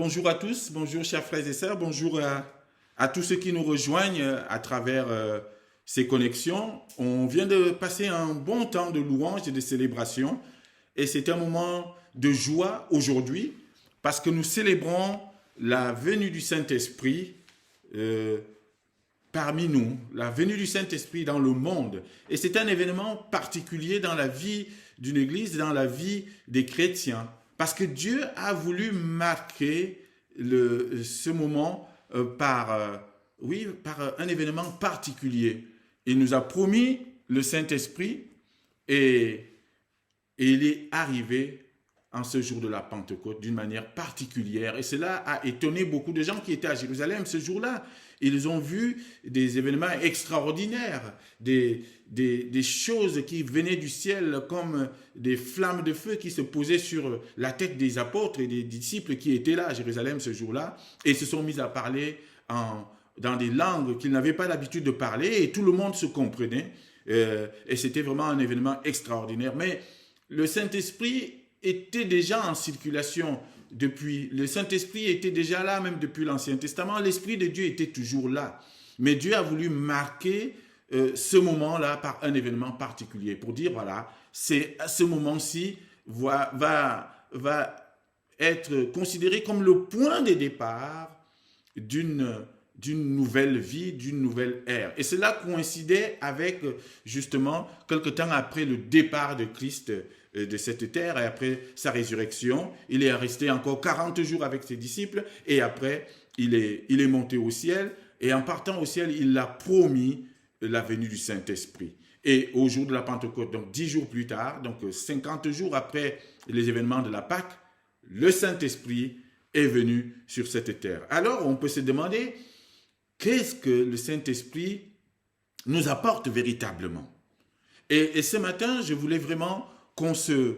Bonjour à tous, bonjour chers frères et sœurs, bonjour à tous ceux qui nous rejoignent à travers ces connexions. On vient de passer un bon temps de louange et de célébration et c'est un moment de joie aujourd'hui parce que nous célébrons la venue du Saint-Esprit parmi nous, la venue du Saint-Esprit dans le monde. Et c'est un événement particulier dans la vie d'une église, dans la vie des chrétiens. Parce que Dieu a voulu marquer ce moment par un événement particulier. Il nous a promis le Saint-Esprit et il est arrivé en ce jour de la Pentecôte d'une manière particulière. Et cela a étonné beaucoup de gens qui étaient à Jérusalem ce jour-là. Ils ont vu des événements extraordinaires, des choses qui venaient du ciel comme des flammes de feu qui se posaient sur la tête des apôtres et des disciples qui étaient là à Jérusalem ce jour-là et se sont mis à parler dans des langues qu'ils n'avaient pas l'habitude de parler et tout le monde se comprenait. Et c'était vraiment un événement extraordinaire. Mais le Saint-Esprit était déjà en circulation le Saint-Esprit était déjà là même depuis l'Ancien Testament. L'Esprit de Dieu était toujours là. Mais Dieu a voulu marquer ce moment-là par un événement particulier pour dire, voilà, c'est à ce moment-ci va être considéré comme le point de départ d'une nouvelle vie, d'une nouvelle ère. Et cela coïncidait avec, justement, quelque temps après le départ de Christ de cette terre et après sa résurrection. Il est resté encore 40 jours avec ses disciples et après, il est monté au ciel et en partant au ciel, il a promis la venue du Saint-Esprit. Et au jour de la Pentecôte, donc 10 jours plus tard, donc 50 jours après les événements de la Pâque, le Saint-Esprit est venu sur cette terre. Alors, on peut se demander, qu'est-ce que le Saint-Esprit nous apporte véritablement? Et ce matin, je voulais vraiment qu'on se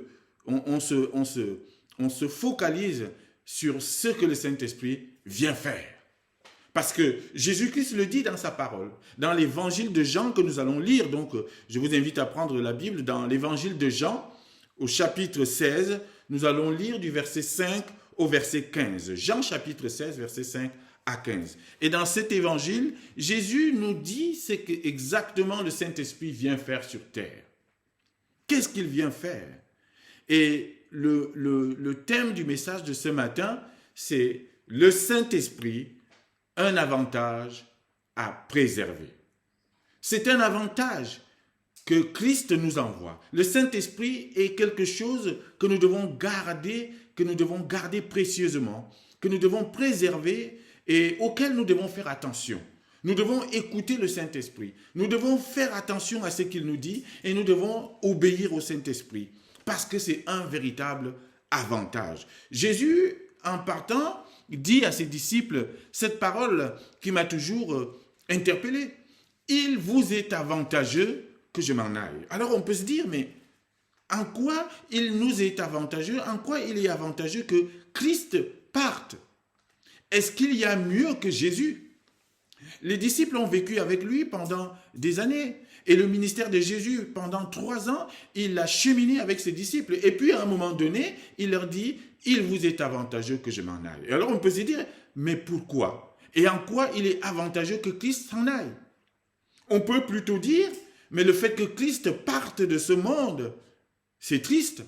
focalise sur ce que le Saint-Esprit vient faire. Parce que Jésus-Christ le dit dans sa parole, dans l'évangile de Jean que nous allons lire. Donc, je vous invite à prendre la Bible dans l'évangile de Jean, au chapitre 16. Nous allons lire du verset 5 au verset 15. Jean chapitre 16, verset 5 à 15. Et dans cet évangile, Jésus nous dit ce qu'exactement le Saint-Esprit vient faire sur terre. Qu'est-ce qu'il vient faire? Et le thème du message de ce matin, c'est le Saint-Esprit, un avantage à préserver. C'est un avantage que Christ nous envoie. Le Saint-Esprit est quelque chose que nous devons garder précieusement, que nous devons préserver et auquel nous devons faire attention. Nous devons écouter le Saint-Esprit. Nous devons faire attention à ce qu'il nous dit et nous devons obéir au Saint-Esprit parce que c'est un véritable avantage. Jésus, en partant, dit à ses disciples cette parole qui m'a toujours interpellé. Il vous est avantageux que je m'en aille. Alors on peut se dire, mais en quoi il nous est avantageux? En quoi il est avantageux que Christ parte? Est-ce qu'il y a mieux que Jésus? Les disciples ont vécu avec lui pendant des années. Et le ministère de Jésus, pendant 3 ans, il a cheminé avec ses disciples. Et puis, à un moment donné, il leur dit, il vous est avantageux que je m'en aille. Et alors, on peut se dire, mais pourquoi? Et en quoi il est avantageux que Christ s'en aille? On peut plutôt dire, mais le fait que Christ parte de ce monde, c'est triste.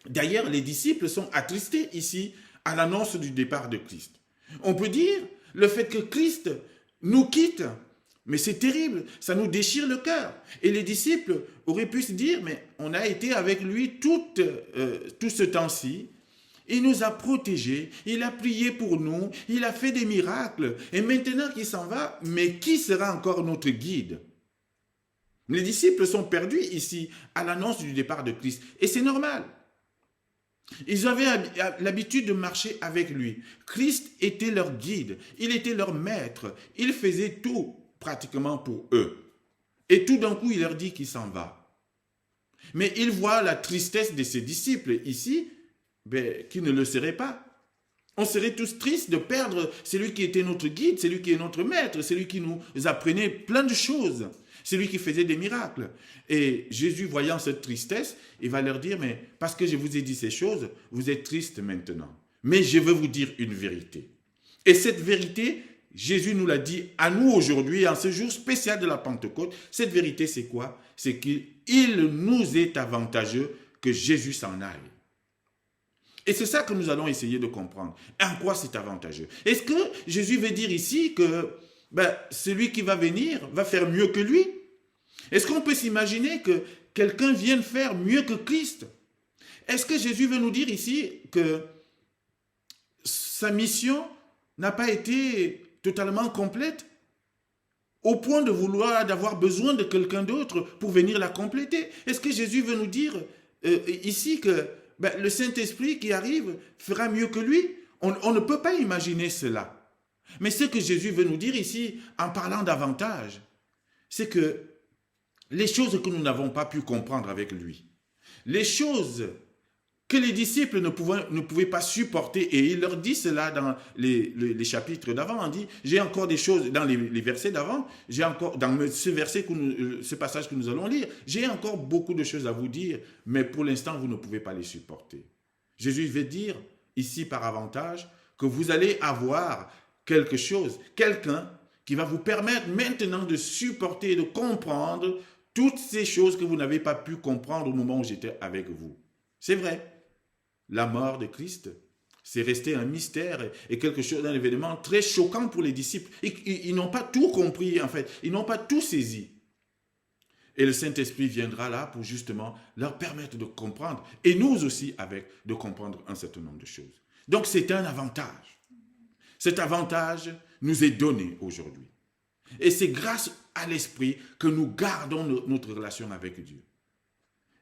D'ailleurs, les disciples sont attristés ici à l'annonce du départ de Christ. On peut dire, le fait que Christ nous quitte, mais c'est terrible, ça nous déchire le cœur. Et les disciples auraient pu se dire, mais on a été avec lui tout ce temps-ci, il nous a protégés, il a prié pour nous, il a fait des miracles, et maintenant qu'il s'en va, mais qui sera encore notre guide? Les disciples sont perdus ici à l'annonce du départ de Christ, et c'est normal. Ils avaient l'habitude de marcher avec lui. Christ était leur guide, il était leur maître, il faisait tout pratiquement pour eux. Et tout d'un coup, il leur dit qu'il s'en va. Mais il voit la tristesse de ses disciples ici, qui ne le seraient pas. On serait tous tristes de perdre celui qui était notre guide, celui qui est notre maître, celui qui nous apprenait plein de choses. C'est lui qui faisait des miracles. Et Jésus, voyant cette tristesse, il va leur dire, mais parce que je vous ai dit ces choses, vous êtes tristes maintenant. Mais je veux vous dire une vérité. Et cette vérité, Jésus nous l'a dit à nous aujourd'hui, en ce jour spécial de la Pentecôte. Cette vérité, c'est quoi? C'est qu'il nous est avantageux que Jésus s'en aille. Et c'est ça que nous allons essayer de comprendre. En quoi c'est avantageux? Est-ce que Jésus veut dire ici que celui qui va venir va faire mieux que lui? Est-ce qu'on peut s'imaginer que quelqu'un vienne faire mieux que Christ? Est-ce que Jésus veut nous dire ici que sa mission n'a pas été totalement complète au point de vouloir, d'avoir besoin de quelqu'un d'autre pour venir la compléter? Est-ce que Jésus veut nous dire ici que le Saint-Esprit qui arrive fera mieux que lui? On ne peut pas imaginer cela. Mais ce que Jésus veut nous dire ici, en parlant d'avantage, c'est que les choses que nous n'avons pas pu comprendre avec lui, les choses que les disciples ne pouvaient pas supporter, et il leur dit cela dans les chapitres d'avant, on dit, j'ai encore des choses, dans les versets d'avant, j'ai encore, dans ce passage que nous allons lire, j'ai encore beaucoup de choses à vous dire, mais pour l'instant, vous ne pouvez pas les supporter. Jésus veut dire, ici par avantage, que vous allez avoir quelque chose, quelqu'un qui va vous permettre maintenant de supporter et de comprendre toutes ces choses que vous n'avez pas pu comprendre au moment où j'étais avec vous. C'est vrai. La mort de Christ, c'est resté un mystère et quelque chose, un événement très choquant pour les disciples. Ils n'ont pas tout compris, en fait. Ils n'ont pas tout saisi. Et le Saint-Esprit viendra là pour justement leur permettre de comprendre, et nous aussi de comprendre un certain nombre de choses. Donc c'est un avantage. Cet avantage nous est donné aujourd'hui. Et c'est grâce à l'Esprit que nous gardons notre relation avec Dieu.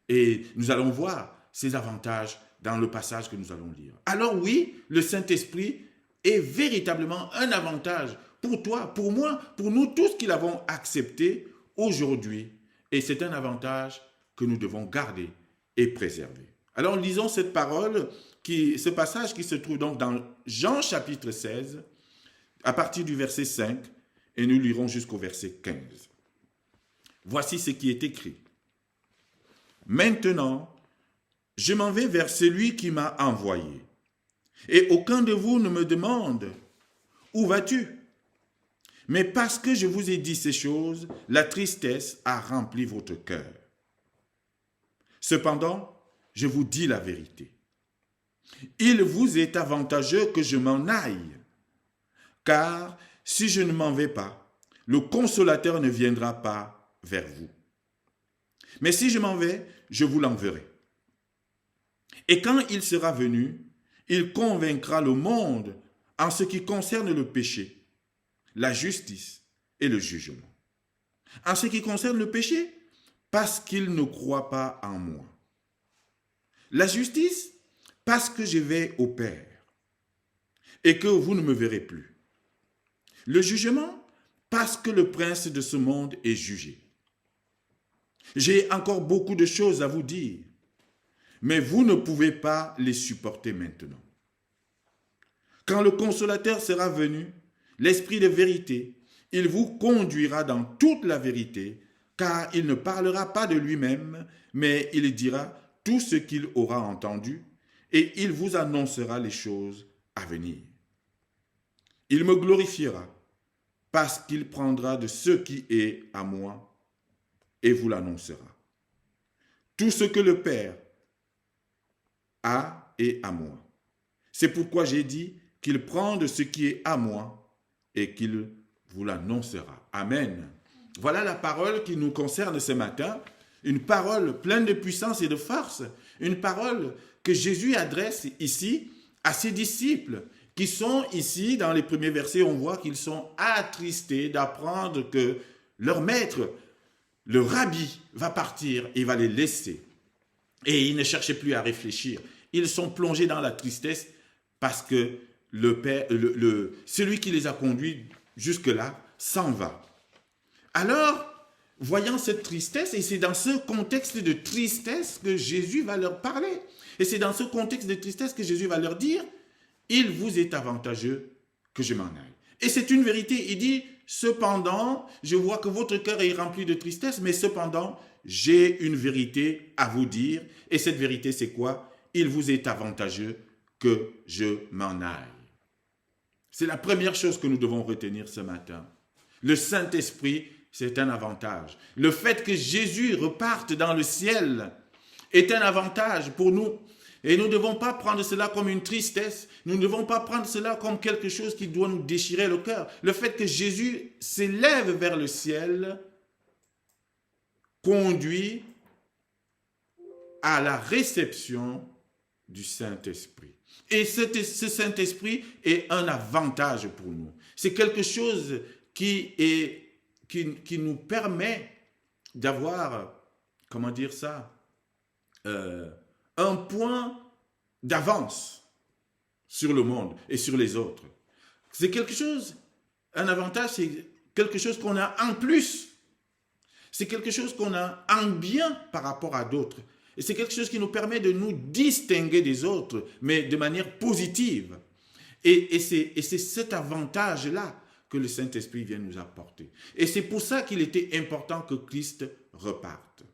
Et nous allons voir ces avantages dans le passage que nous allons lire. Alors oui, le Saint-Esprit est véritablement un avantage pour toi, pour moi, pour nous tous qui l'avons accepté aujourd'hui. Et c'est un avantage que nous devons garder et préserver. Alors lisons cette parole, ce passage qui se trouve donc dans Jean chapitre 16, à partir du verset 5, et nous lirons jusqu'au verset 15. Voici ce qui est écrit. Maintenant, je m'en vais vers celui qui m'a envoyé. Et aucun de vous ne me demande, où vas-tu? Mais parce que je vous ai dit ces choses, la tristesse a rempli votre cœur. Cependant, je vous dis la vérité. Il vous est avantageux que je m'en aille, car si je ne m'en vais pas, le consolateur ne viendra pas vers vous. Mais si je m'en vais, je vous l'enverrai. Et quand il sera venu, il convaincra le monde en ce qui concerne le péché, la justice et le jugement. En ce qui concerne le péché, parce qu'il ne croit pas en moi. La justice, parce que je vais au Père et que vous ne me verrez plus. Le jugement, parce que le prince de ce monde est jugé. J'ai encore beaucoup de choses à vous dire, mais vous ne pouvez pas les supporter maintenant. Quand le consolateur sera venu, l'Esprit de vérité, il vous conduira dans toute la vérité, car il ne parlera pas de lui-même, mais il dira tout ce qu'il aura entendu, et il vous annoncera les choses à venir. Il me glorifiera, parce qu'il prendra de ce qui est à moi, et vous l'annoncera. Tout ce que le Père a est à moi. C'est pourquoi j'ai dit qu'il prend de ce qui est à moi et qu'il vous l'annoncera. Amen. Voilà la parole qui nous concerne ce matin, une parole pleine de puissance et de force, une parole que Jésus adresse ici à ses disciples qui sont ici, dans les premiers versets, on voit qu'ils sont attristés d'apprendre que leur maître, le rabbi, va partir et va les laisser. Et ils ne cherchaient plus à réfléchir. Ils sont plongés dans la tristesse parce que celui qui les a conduits jusque-là s'en va. Alors, voyant cette tristesse, et c'est dans ce contexte de tristesse que Jésus va leur parler. Et c'est dans ce contexte de tristesse que Jésus va leur dire, « Il vous est avantageux que je m'en aille. » Et c'est une vérité. Il dit, « Cependant, je vois que votre cœur est rempli de tristesse, mais cependant, j'ai une vérité à vous dire. » Et cette vérité, c'est quoi? « Il vous est avantageux que je m'en aille. C'est la première chose que nous devons retenir ce matin. Le Saint-Esprit, c'est un avantage. Le fait que Jésus reparte dans le ciel est un avantage pour nous. Et nous ne devons pas prendre cela comme une tristesse. Nous ne devons pas prendre cela comme quelque chose qui doit nous déchirer le cœur. Le fait que Jésus s'élève vers le ciel conduit à la réception du Saint-Esprit. Et ce Saint-Esprit est un avantage pour nous. C'est quelque chose qui nous permet d'avoir, comment dire ça, un point d'avance sur le monde et sur les autres. C'est quelque chose, un avantage, c'est quelque chose qu'on a en plus. C'est quelque chose qu'on a en bien par rapport à d'autres. Et c'est quelque chose qui nous permet de nous distinguer des autres, mais de manière positive. Et c'est cet avantage-là que le Saint-Esprit vient nous apporter. Et c'est pour ça qu'il était important que Christ reparte.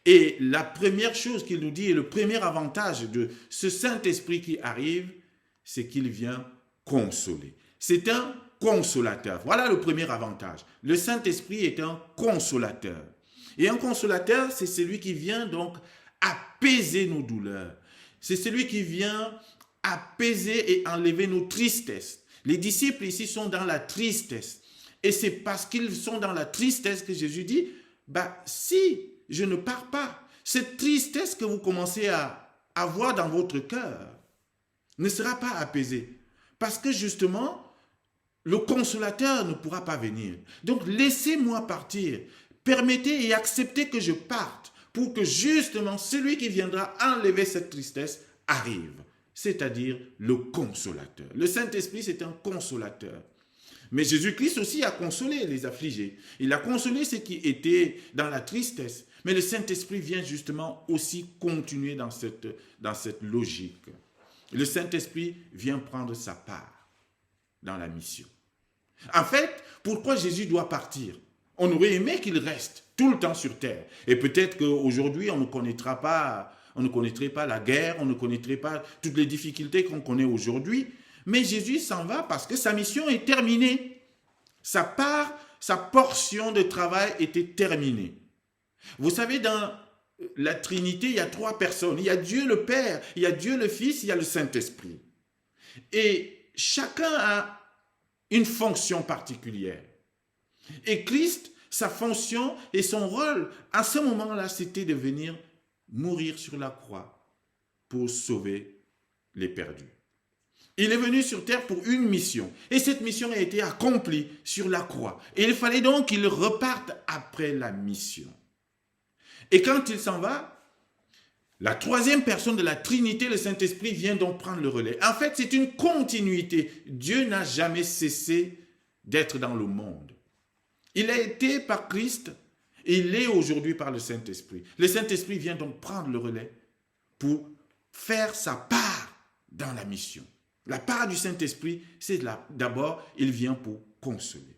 Et la première chose qu'il nous dit, et le premier avantage de ce Saint-Esprit qui arrive, c'est qu'il vient consoler. C'est un consolateur. Voilà le premier avantage. Le Saint-Esprit est un consolateur. Et un consolateur, c'est celui qui vient donc apaiser nos douleurs. C'est celui qui vient apaiser et enlever nos tristesses. Les disciples ici sont dans la tristesse. Et c'est parce qu'ils sont dans la tristesse que Jésus dit, si je ne pars pas, cette tristesse que vous commencez à avoir dans votre cœur ne sera pas apaisée. Parce que justement, le consolateur ne pourra pas venir. Donc laissez-moi partir. Permettez et acceptez que je parte pour que justement celui qui viendra enlever cette tristesse arrive. C'est-à-dire le consolateur. Le Saint-Esprit, c'est un consolateur. Mais Jésus-Christ aussi a consolé les affligés. Il a consolé ceux qui étaient dans la tristesse. Mais le Saint-Esprit vient justement aussi continuer dans cette logique. Le Saint-Esprit vient prendre sa part dans la mission. En fait, pourquoi Jésus doit partir? On aurait aimé qu'il reste tout le temps sur terre. Et peut-être qu'aujourd'hui, on ne connaîtrait pas la guerre, on ne connaîtrait pas toutes les difficultés qu'on connaît aujourd'hui. Mais Jésus s'en va parce que sa mission est terminée. Sa portion de travail était terminée. Vous savez, dans la Trinité, il y a 3 personnes. Il y a Dieu le Père, il y a Dieu le Fils, il y a le Saint-Esprit. Et chacun a une fonction particulière. Et Christ, sa fonction et son rôle, à ce moment-là, c'était de venir mourir sur la croix pour sauver les perdus. Il est venu sur terre pour une mission. Et cette mission a été accomplie sur la croix. Et il fallait donc qu'il reparte après la mission. Et quand il s'en va, la 3e personne de la Trinité, le Saint-Esprit, vient donc prendre le relais. En fait, c'est une continuité. Dieu n'a jamais cessé d'être dans le monde. Il a été par Christ et il est aujourd'hui par le Saint-Esprit. Le Saint-Esprit vient donc prendre le relais pour faire sa part dans la mission. La part du Saint-Esprit, c'est d'abord, il vient pour consoler.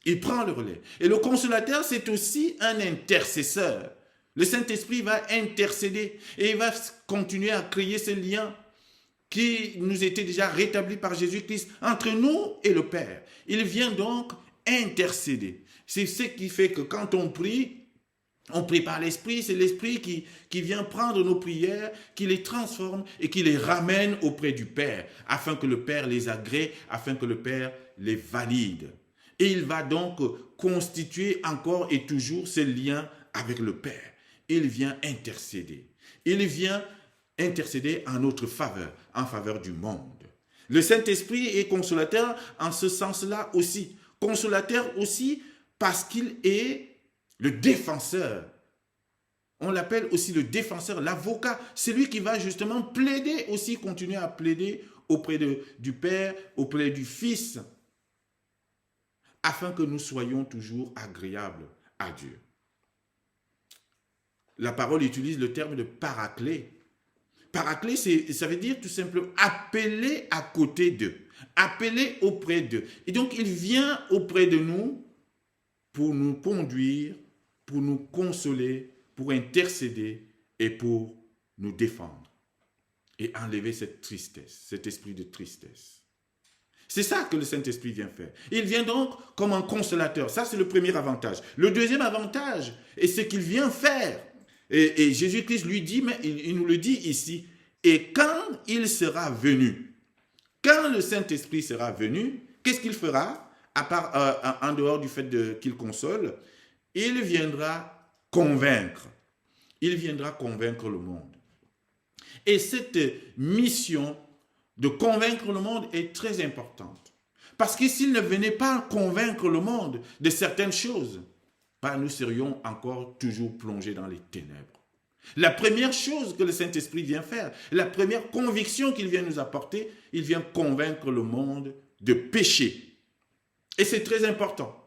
Il prend le relais. Et le consolateur, c'est aussi un intercesseur. Le Saint-Esprit va intercéder et il va continuer à créer ce lien qui nous était déjà rétabli par Jésus-Christ entre nous et le Père. Il vient donc intercéder. C'est ce qui fait que quand on prie par l'Esprit, c'est l'Esprit qui vient prendre nos prières, qui les transforme et qui les ramène auprès du Père, afin que le Père les agrée, afin que le Père les valide. Et il va donc constituer encore et toujours ce lien avec le Père. Il vient intercéder. Il vient intercéder en notre faveur, en faveur du monde. Le Saint-Esprit est consolateur en ce sens-là aussi. Consolateur aussi parce qu'il est le défenseur. On l'appelle aussi le défenseur, l'avocat. C'est lui qui va justement plaider aussi, continuer à plaider auprès du Père, auprès du Fils, afin que nous soyons toujours agréables à Dieu. La parole utilise le terme de paraclet. Paraclet, ça veut dire tout simplement appeler à côté d'eux, appeler auprès d'eux. Et donc, il vient auprès de nous pour nous conduire, pour nous consoler, pour intercéder et pour nous défendre. et enlever cette tristesse, cet esprit de tristesse. C'est ça que le Saint-Esprit vient faire. Il vient donc comme un consolateur. Ça, c'est le premier avantage. Le deuxième avantage, et ce qu'il vient faire, et Jésus-Christ lui dit, mais il nous le dit ici, et quand il sera venu, quand le Saint-Esprit sera venu, qu'est-ce qu'il fera, à part, en dehors du fait qu'il console? Il viendra convaincre. Il viendra convaincre le monde. Et cette mission de convaincre le monde est très importante. Parce que s'il ne venait pas convaincre le monde de certaines choses, nous serions encore toujours plongés dans les ténèbres. La première chose que le Saint-Esprit vient faire, la première conviction qu'il vient nous apporter, il vient convaincre le monde de péché. Et c'est très important.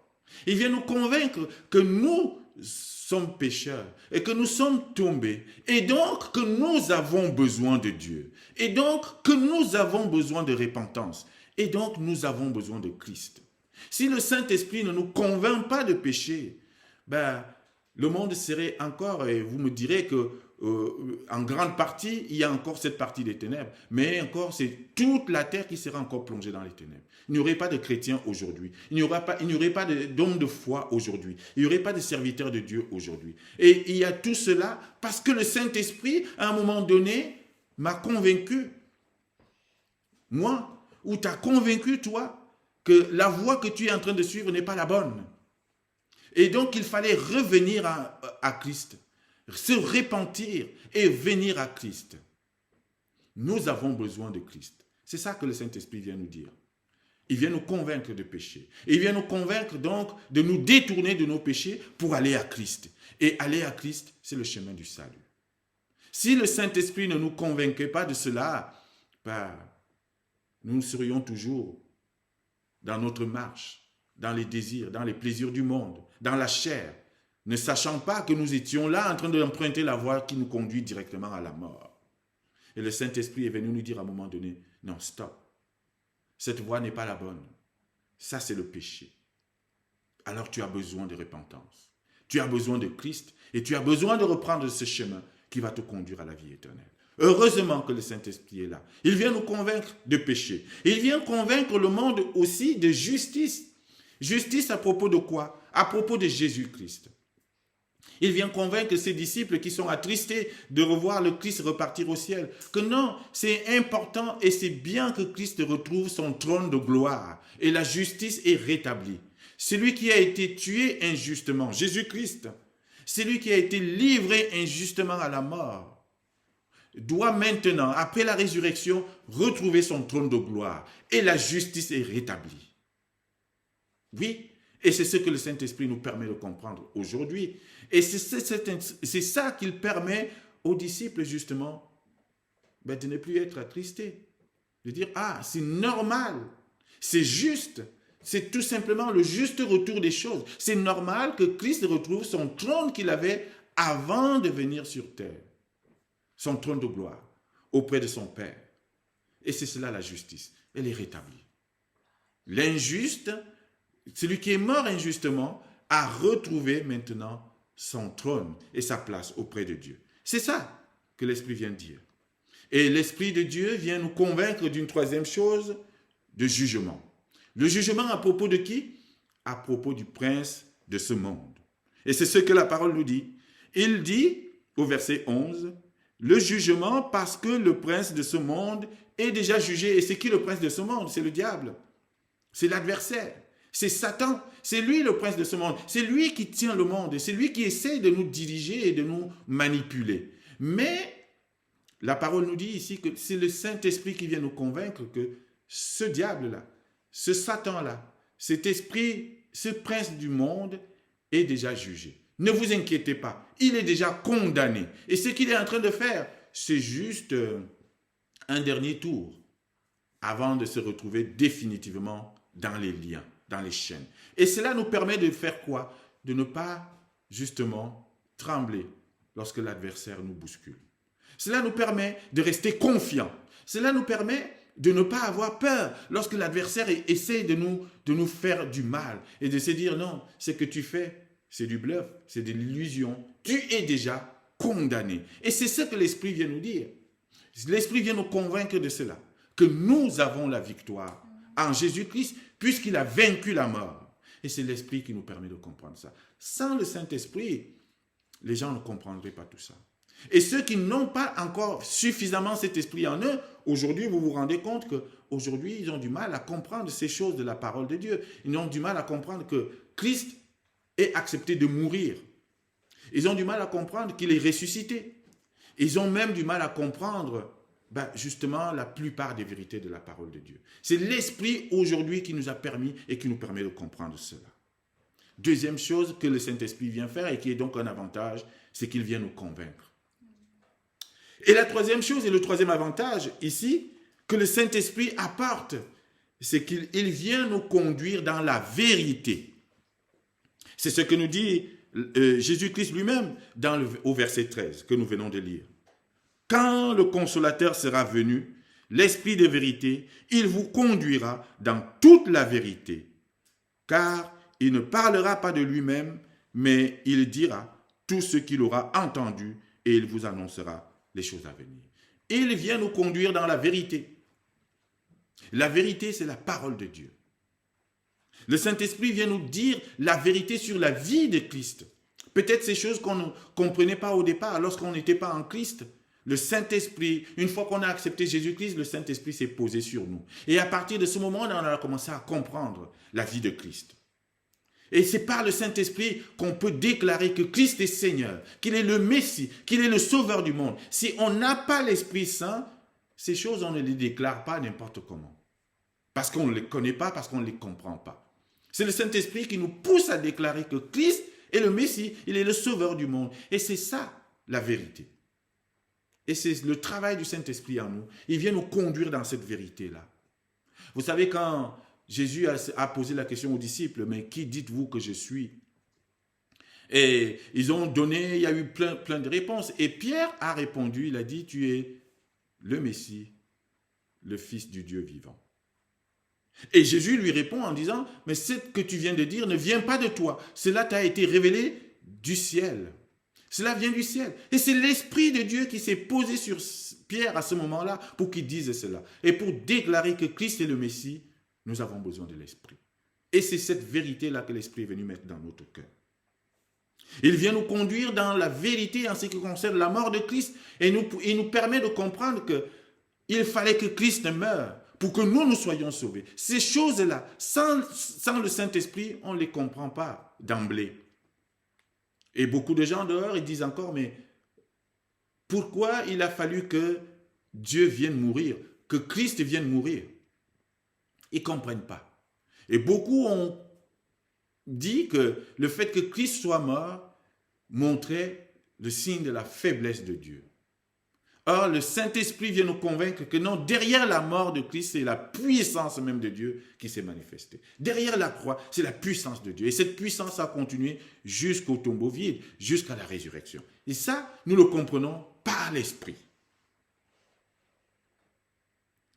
Il vient nous convaincre que nous sommes pécheurs et que nous sommes tombés et donc que nous avons besoin de Dieu et donc que nous avons besoin de repentance et donc nous avons besoin de Christ. Si le Saint-Esprit ne nous convainc pas de péché, le monde serait encore, et vous me direz que en grande partie, il y a encore cette partie des ténèbres, mais encore c'est toute la terre qui sera encore plongée dans les ténèbres. Il n'y aurait pas de chrétiens aujourd'hui, il n'y aurait pas d'hommes de foi aujourd'hui, il n'y aurait pas de serviteurs de Dieu aujourd'hui. Et il y a tout cela parce que le Saint-Esprit, à un moment donné, m'a convaincu, moi, ou t'as convaincu, toi, que la voie que tu es en train de suivre n'est pas la bonne. Et donc, il fallait revenir à Christ, se repentir et venir à Christ. Nous avons besoin de Christ. C'est ça que le Saint-Esprit vient nous dire. Il vient nous convaincre de péché. Il vient nous convaincre donc de nous détourner de nos péchés pour aller à Christ. Et aller à Christ, c'est le chemin du salut. Si le Saint-Esprit ne nous convainquait pas de cela, nous serions toujours dans notre marche, dans les désirs, dans les plaisirs du monde, dans la chair, ne sachant pas que nous étions là en train d'emprunter la voie qui nous conduit directement à la mort. Et le Saint-Esprit est venu nous dire à un moment donné, non, stop, cette voie n'est pas la bonne. Ça, c'est le péché. Alors tu as besoin de repentance. Tu as besoin de Christ et tu as besoin de reprendre ce chemin qui va te conduire à la vie éternelle. Heureusement que le Saint-Esprit est là. Il vient nous convaincre de péché. Il vient convaincre le monde aussi de justice. Justice à propos de quoi? À propos de Jésus-Christ. Il vient convaincre ses disciples qui sont attristés de revoir le Christ repartir au ciel, que non, c'est important et c'est bien que Christ retrouve son trône de gloire et la justice est rétablie. Celui qui a été tué injustement, Jésus-Christ, celui qui a été livré injustement à la mort, doit maintenant, après la résurrection, retrouver son trône de gloire et la justice est rétablie. Oui, et c'est ce que le Saint-Esprit nous permet de comprendre aujourd'hui. Et c'est ça qu'il permet aux disciples, justement, de ne plus être attristés. De dire, c'est normal, c'est juste, c'est tout simplement le juste retour des choses. C'est normal que Christ retrouve son trône qu'il avait avant de venir sur terre. Son trône de gloire, auprès de son Père. Et c'est cela la justice, elle est rétablie. L'injuste, celui qui est mort injustement, a retrouvé maintenant son trône et sa place auprès de Dieu. C'est ça que l'Esprit vient dire. Et l'Esprit de Dieu vient nous convaincre d'une troisième chose, de jugement. Le jugement à propos de qui? À propos du prince de ce monde. Et c'est ce que la parole nous dit. Il dit, au verset 11, le jugement parce que le prince de ce monde est déjà jugé. Et c'est qui le prince de ce monde? C'est le diable. C'est l'adversaire. C'est Satan, c'est lui le prince de ce monde, c'est lui qui tient le monde, et c'est lui qui essaie de nous diriger et de nous manipuler. Mais la parole nous dit ici que c'est le Saint-Esprit qui vient nous convaincre que ce diable-là, ce Satan-là, cet esprit, ce prince du monde est déjà jugé. Ne vous inquiétez pas, il est déjà condamné. Et ce qu'il est en train de faire, c'est juste un dernier tour avant de se retrouver définitivement dans les liens, dans les chaînes. Et cela nous permet de faire quoi? De ne pas, justement, trembler lorsque l'adversaire nous bouscule. Cela nous permet de rester confiants. Cela nous permet de ne pas avoir peur lorsque l'adversaire essaie de nous faire du mal et de se dire non, ce que tu fais, c'est du bluff, c'est de l'illusion. Tu es déjà condamné. Et c'est ce que l'Esprit vient nous dire. L'Esprit vient nous convaincre de cela, que nous avons la victoire en Jésus-Christ, puisqu'il a vaincu la mort. Et c'est l'Esprit qui nous permet de comprendre ça. Sans le Saint-Esprit, les gens ne comprendraient pas tout ça. Et ceux qui n'ont pas encore suffisamment cet esprit en eux, aujourd'hui, vous vous rendez compte qu'aujourd'hui, ils ont du mal à comprendre ces choses de la parole de Dieu. Ils ont du mal à comprendre que Christ ait accepté de mourir. Ils ont du mal à comprendre qu'il est ressuscité. Ils ont même du mal à comprendre justement la plupart des vérités de la parole de Dieu. C'est l'Esprit aujourd'hui qui nous a permis et qui nous permet de comprendre cela. Deuxième chose que le Saint-Esprit vient faire et qui est donc un avantage, c'est qu'il vient nous convaincre. Et la troisième chose et le troisième avantage ici que le Saint-Esprit apporte, c'est qu'il vient nous conduire dans la vérité. C'est ce que nous dit Jésus-Christ lui-même au verset 13 que nous venons de lire. Quand le Consolateur sera venu, l'Esprit de vérité, il vous conduira dans toute la vérité, car il ne parlera pas de lui-même, mais il dira tout ce qu'il aura entendu et il vous annoncera les choses à venir. Il vient nous conduire dans la vérité. La vérité, c'est la parole de Dieu. Le Saint-Esprit vient nous dire la vérité sur la vie de Christ. Peut-être ces choses qu'on ne comprenait pas au départ lorsqu'on n'était pas en Christ. Le Saint-Esprit, une fois qu'on a accepté Jésus-Christ, le Saint-Esprit s'est posé sur nous. Et à partir de ce moment-là, on a commencé à comprendre la vie de Christ. Et c'est par le Saint-Esprit qu'on peut déclarer que Christ est Seigneur, qu'il est le Messie, qu'il est le Sauveur du monde. Si on n'a pas l'Esprit Saint, ces choses, on ne les déclare pas n'importe comment. Parce qu'on ne les connaît pas, parce qu'on ne les comprend pas. C'est le Saint-Esprit qui nous pousse à déclarer que Christ est le Messie, il est le Sauveur du monde. Et c'est ça, la vérité. Et c'est le travail du Saint-Esprit en nous. Il vient nous conduire dans cette vérité-là. Vous savez, quand Jésus a posé la question aux disciples, mais qui dites-vous que je suis? Et ils ont donné, il y a eu plein de réponses. Et Pierre a répondu, il a dit, tu es le Messie, le Fils du Dieu vivant. Et Jésus lui répond en disant, mais ce que tu viens de dire ne vient pas de toi. Cela t'a été révélé du ciel. Cela vient du ciel. Et c'est l'Esprit de Dieu qui s'est posé sur Pierre à ce moment-là pour qu'il dise cela. Et pour déclarer que Christ est le Messie, nous avons besoin de l'Esprit. Et c'est cette vérité-là que l'Esprit est venu mettre dans notre cœur. Il vient nous conduire dans la vérité en ce qui concerne la mort de Christ et il nous permet de comprendre qu'il fallait que Christ meure pour que nous soyons sauvés. Ces choses-là, sans le Saint-Esprit, on ne les comprend pas d'emblée. Et beaucoup de gens dehors, ils disent encore, mais pourquoi il a fallu que Dieu vienne mourir, que Christ vienne mourir? Ils ne comprennent pas. Et beaucoup ont dit que le fait que Christ soit mort montrait le signe de la faiblesse de Dieu. Or, le Saint-Esprit vient nous convaincre que non, derrière la mort de Christ, c'est la puissance même de Dieu qui s'est manifestée. Derrière la croix, c'est la puissance de Dieu. Et cette puissance a continué jusqu'au tombeau vide, jusqu'à la résurrection. Et ça, nous le comprenons par l'Esprit.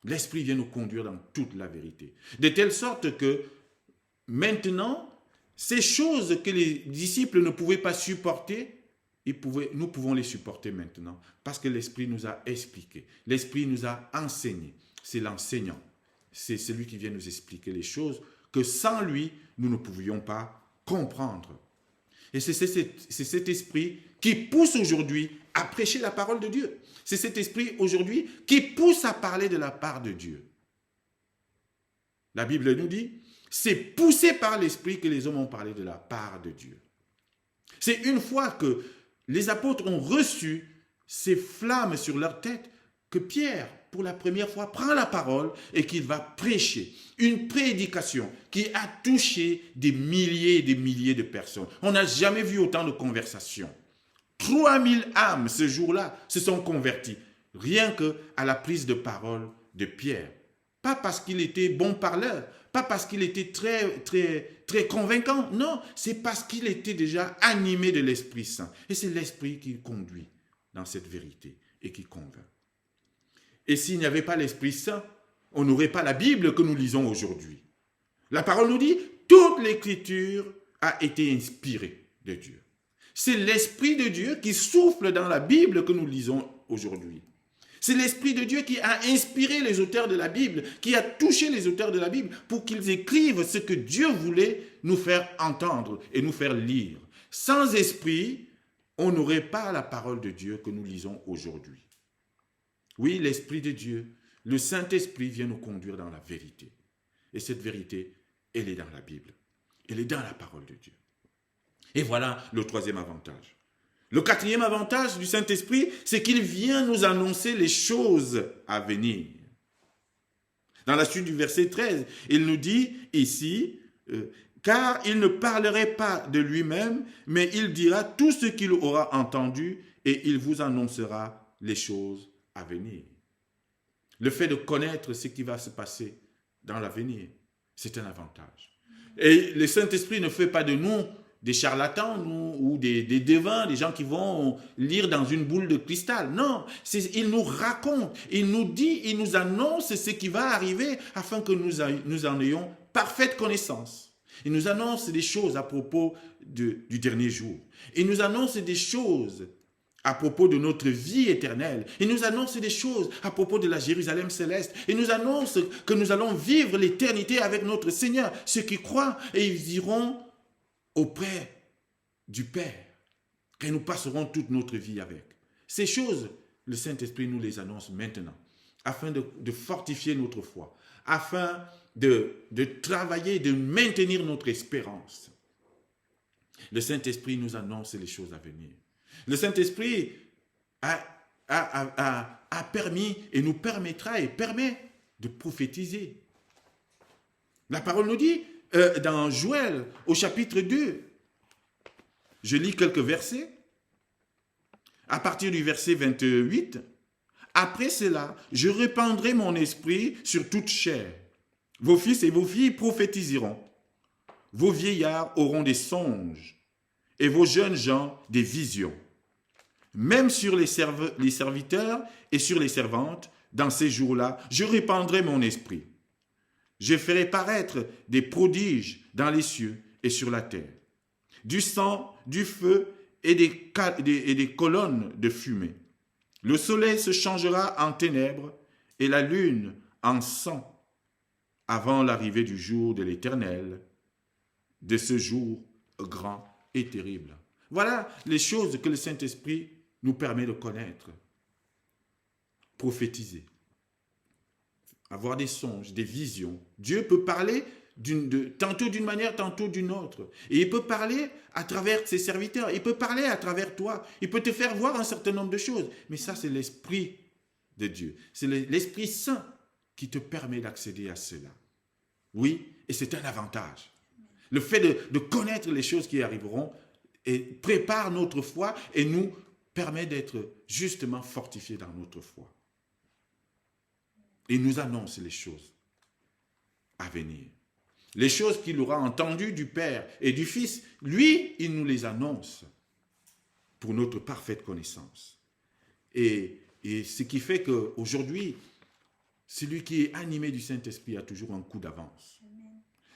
L'Esprit vient nous conduire dans toute la vérité. De telle sorte que maintenant, ces choses que les disciples ne pouvaient pas supporter, nous pouvons les supporter maintenant parce que l'Esprit nous a expliqué. L'Esprit nous a enseigné. C'est l'enseignant. C'est celui qui vient nous expliquer les choses que sans lui, nous ne pouvions pas comprendre. Et c'est cet Esprit qui pousse aujourd'hui à prêcher la parole de Dieu. C'est cet Esprit aujourd'hui qui pousse à parler de la part de Dieu. La Bible nous dit, c'est poussé par l'Esprit que les hommes ont parlé de la part de Dieu. C'est une fois que les apôtres ont reçu ces flammes sur leur tête que Pierre, pour la première fois, prend la parole et qu'il va prêcher. Une prédication qui a touché des milliers et des milliers de personnes. On n'a jamais vu autant de conversations. 3000 âmes ce jour-là se sont converties, rien qu'à la prise de parole de Pierre. Pas parce qu'il était bon parleur, pas parce qu'il était très convaincant, non, c'est parce qu'il était déjà animé de l'Esprit Saint. Et c'est l'Esprit qui conduit dans cette vérité et qui convainc. Et s'il n'y avait pas l'Esprit Saint, on n'aurait pas la Bible que nous lisons aujourd'hui. La parole nous dit, toute l'Écriture a été inspirée de Dieu. C'est l'Esprit de Dieu qui souffle dans la Bible que nous lisons aujourd'hui. C'est l'Esprit de Dieu qui a inspiré les auteurs de la Bible, qui a touché les auteurs de la Bible pour qu'ils écrivent ce que Dieu voulait nous faire entendre et nous faire lire. Sans esprit, on n'aurait pas la parole de Dieu que nous lisons aujourd'hui. Oui, l'Esprit de Dieu, le Saint-Esprit vient nous conduire dans la vérité. Et cette vérité, elle est dans la Bible. Elle est dans la parole de Dieu. Et voilà le troisième avantage. Le quatrième avantage du Saint-Esprit, c'est qu'il vient nous annoncer les choses à venir. Dans la suite du verset 13, il nous dit ici, car il ne parlerait pas de lui-même, mais il dira tout ce qu'il aura entendu et il vous annoncera les choses à venir. Le fait de connaître ce qui va se passer dans l'avenir, c'est un avantage. Et le Saint-Esprit ne fait pas de nous des charlatans ou des devins, des gens qui vont lire dans une boule de cristal. Non, il nous raconte, il nous dit, il nous annonce ce qui va arriver afin que nous en ayons parfaite connaissance. Il nous annonce des choses à propos du dernier jour. Il nous annonce des choses à propos de notre vie éternelle. Il nous annonce des choses à propos de la Jérusalem céleste. Il nous annonce que nous allons vivre l'éternité avec notre Seigneur. Ceux qui croient, et ils iront auprès du Père, que nous passerons toute notre vie avec. Ces choses, le Saint-Esprit nous les annonce maintenant, afin de fortifier notre foi, afin de travailler, de maintenir notre espérance. Le Saint-Esprit nous annonce les choses à venir. Le Saint-Esprit a permis et nous permettra et permet de prophétiser. La parole nous dit, dans Joël, au chapitre 2, je lis quelques versets, à partir du verset 28, « Après cela, je répandrai mon esprit sur toute chair. Vos fils et vos filles prophétiseront. Vos vieillards auront des songes et vos jeunes gens des visions. Même sur les serviteurs et sur les servantes, dans ces jours-là, je répandrai mon esprit. Je ferai paraître des prodiges dans les cieux et sur la terre, du sang, du feu et des colonnes de fumée. Le soleil se changera en ténèbres et la lune en sang avant l'arrivée du jour de l'Éternel, de ce jour grand et terrible. » Voilà les choses que le Saint-Esprit nous permet de connaître. Prophétiser, avoir des songes, des visions. Dieu peut parler tantôt d'une manière, tantôt d'une autre. Et il peut parler à travers ses serviteurs. Il peut parler à travers toi. Il peut te faire voir un certain nombre de choses. Mais ça, c'est l'Esprit de Dieu. C'est l'Esprit Saint qui te permet d'accéder à cela. Oui, et c'est un avantage. Le fait de connaître les choses qui arriveront et prépare notre foi et nous permet d'être justement fortifiés dans notre foi. Il nous annonce les choses à venir. Les choses qu'il aura entendues du Père et du Fils, lui, il nous les annonce pour notre parfaite connaissance. Et ce qui fait qu'aujourd'hui, celui qui est animé du Saint-Esprit a toujours un coup d'avance.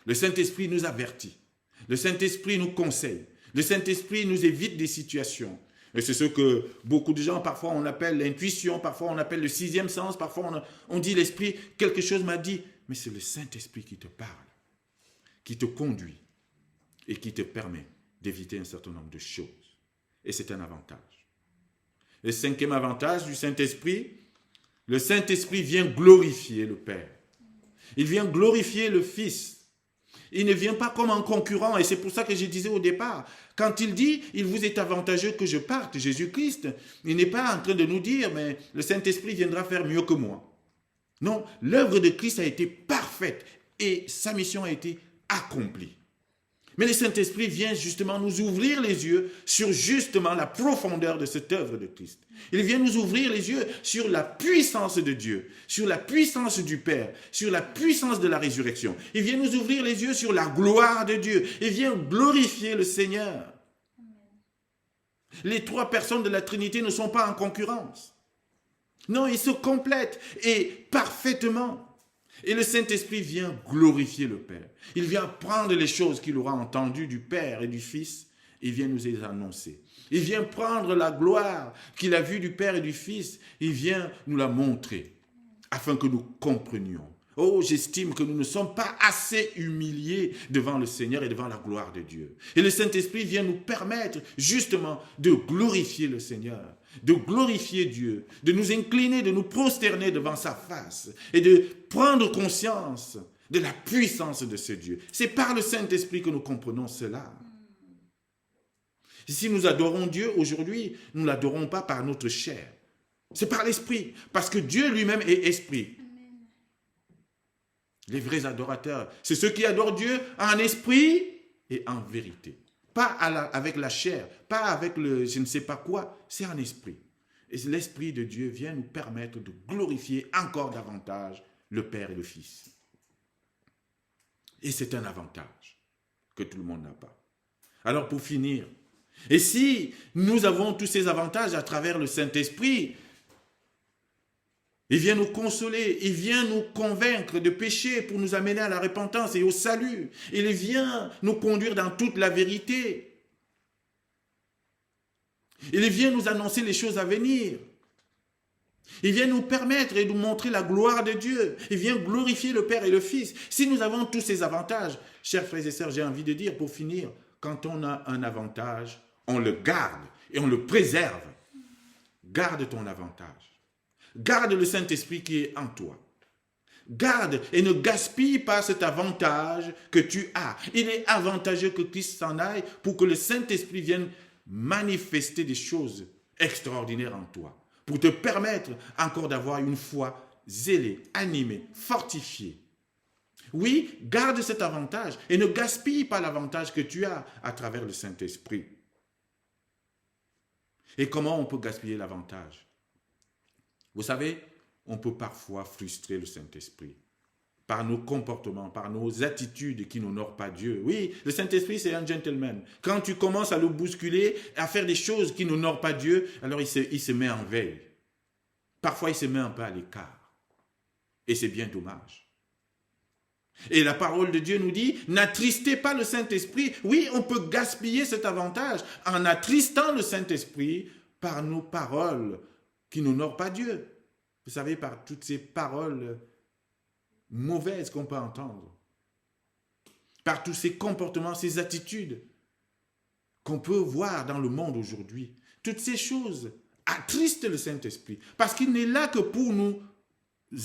Le Saint-Esprit nous avertit. Le Saint-Esprit nous conseille. Le Saint-Esprit nous évite des situations. Et c'est ce que beaucoup de gens, parfois on appelle l'intuition, parfois on appelle le sixième sens, parfois on dit l'Esprit, quelque chose m'a dit. Mais c'est le Saint-Esprit qui te parle, qui te conduit et qui te permet d'éviter un certain nombre de choses. Et c'est un avantage. Le cinquième avantage du Saint-Esprit, le Saint-Esprit vient glorifier le Père. Il vient glorifier le Fils. Il ne vient pas comme un concurrent, et c'est pour ça que je disais au départ, quand il dit, il vous est avantageux que je parte, Jésus-Christ, il n'est pas en train de nous dire, mais le Saint-Esprit viendra faire mieux que moi. Non, l'œuvre de Christ a été parfaite, et sa mission a été accomplie. Mais le Saint-Esprit vient justement nous ouvrir les yeux sur justement la profondeur de cette œuvre de Christ. Il vient nous ouvrir les yeux sur la puissance de Dieu, sur la puissance du Père, sur la puissance de la résurrection. Il vient nous ouvrir les yeux sur la gloire de Dieu. Il vient glorifier le Seigneur. Les trois personnes de la Trinité ne sont pas en concurrence. Non, ils se complètent et parfaitement. Et le Saint-Esprit vient glorifier le Père. Il vient prendre les choses qu'il aura entendues du Père et du Fils il vient nous les annoncer. Il vient prendre la gloire qu'il a vue du Père et du Fils. Il vient nous la montrer afin que nous comprenions. Oh, j'estime que nous ne sommes pas assez humiliés devant le Seigneur et devant la gloire de Dieu. Et le Saint-Esprit vient nous permettre justement de glorifier le Seigneur, de glorifier Dieu, de nous incliner, de nous prosterner devant sa face et de prendre conscience de la puissance de ce Dieu. C'est par le Saint-Esprit que nous comprenons cela. Si nous adorons Dieu aujourd'hui, nous ne l'adorons pas par notre chair. C'est par l'Esprit, parce que Dieu lui-même est Esprit. Les vrais adorateurs, c'est ceux qui adorent Dieu en esprit et en vérité. Pas avec la chair, pas avec le je ne sais pas quoi, c'est en esprit. Et l'Esprit de Dieu vient nous permettre de glorifier encore davantage le Père et le Fils. Et c'est un avantage que tout le monde n'a pas. Alors pour finir, et si nous avons tous ces avantages à travers le Saint-Esprit, il vient nous consoler, il vient nous convaincre de péché pour nous amener à la repentance et au salut. Il vient nous conduire dans toute la vérité. Il vient nous annoncer les choses à venir. Il vient nous permettre et nous montrer la gloire de Dieu. Il vient glorifier le Père et le Fils. Si nous avons tous ces avantages, chers frères et sœurs, j'ai envie de dire pour finir, quand on a un avantage, on le garde et on le préserve. Garde ton avantage. Garde le Saint-Esprit qui est en toi. Garde et ne gaspille pas cet avantage que tu as. Il est avantageux que Christ s'en aille pour que le Saint-Esprit vienne manifester des choses extraordinaires en toi. Pour te permettre encore d'avoir une foi zélée, animée, fortifiée. Oui, garde cet avantage et ne gaspille pas l'avantage que tu as à travers le Saint-Esprit. Et comment on peut gaspiller l'avantage? Vous savez, on peut parfois frustrer le Saint-Esprit par nos comportements, par nos attitudes qui n'honorent pas Dieu. Oui, le Saint-Esprit, c'est un gentleman. Quand tu commences à le bousculer, à faire des choses qui n'honorent pas Dieu, alors il se met en veille. Parfois, il se met un peu à l'écart. Et c'est bien dommage. Et la parole de Dieu nous dit, n'attristez pas le Saint-Esprit. Oui, on peut gaspiller cet avantage en attristant le Saint-Esprit par nos paroles qui n'honorent pas Dieu. Vous savez, par toutes ces paroles mauvaises qu'on peut entendre, par tous ces comportements, ces attitudes qu'on peut voir dans le monde aujourd'hui. Toutes ces choses attristent le Saint-Esprit parce qu'il n'est là que pour nous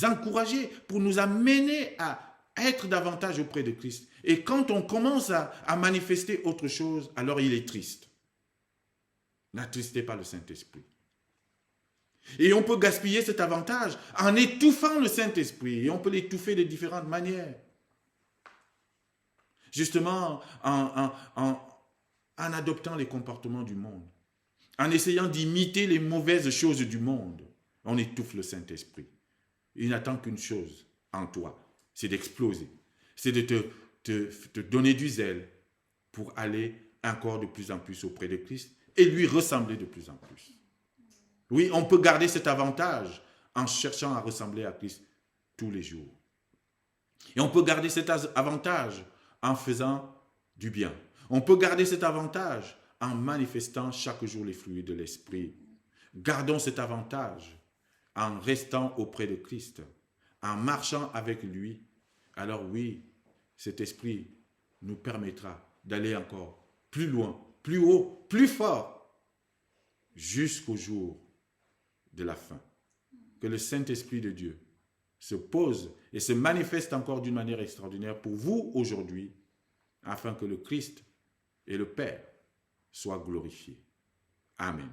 encourager, pour nous amener à être davantage auprès de Christ. Et quand on commence à manifester autre chose, alors il est triste. N'attristez pas le Saint-Esprit. Et on peut gaspiller cet avantage en étouffant le Saint-Esprit. Et on peut l'étouffer de différentes manières. Justement, en adoptant les comportements du monde. En essayant d'imiter les mauvaises choses du monde. On étouffe le Saint-Esprit. Il n'attend qu'une chose en toi. C'est d'exploser. C'est de te donner du zèle pour aller encore de plus en plus auprès de Christ et lui ressembler de plus en plus. Oui, on peut garder cet avantage en cherchant à ressembler à Christ tous les jours. Et on peut garder cet avantage en faisant du bien. On peut garder cet avantage en manifestant chaque jour les fruits de l'Esprit. Gardons cet avantage en restant auprès de Christ, en marchant avec lui. Alors oui, cet Esprit nous permettra d'aller encore plus loin, plus haut, plus fort, jusqu'au jour de la fin. Que le Saint-Esprit de Dieu se pose et se manifeste encore d'une manière extraordinaire pour vous aujourd'hui, afin que le Christ et le Père soient glorifiés. Amen.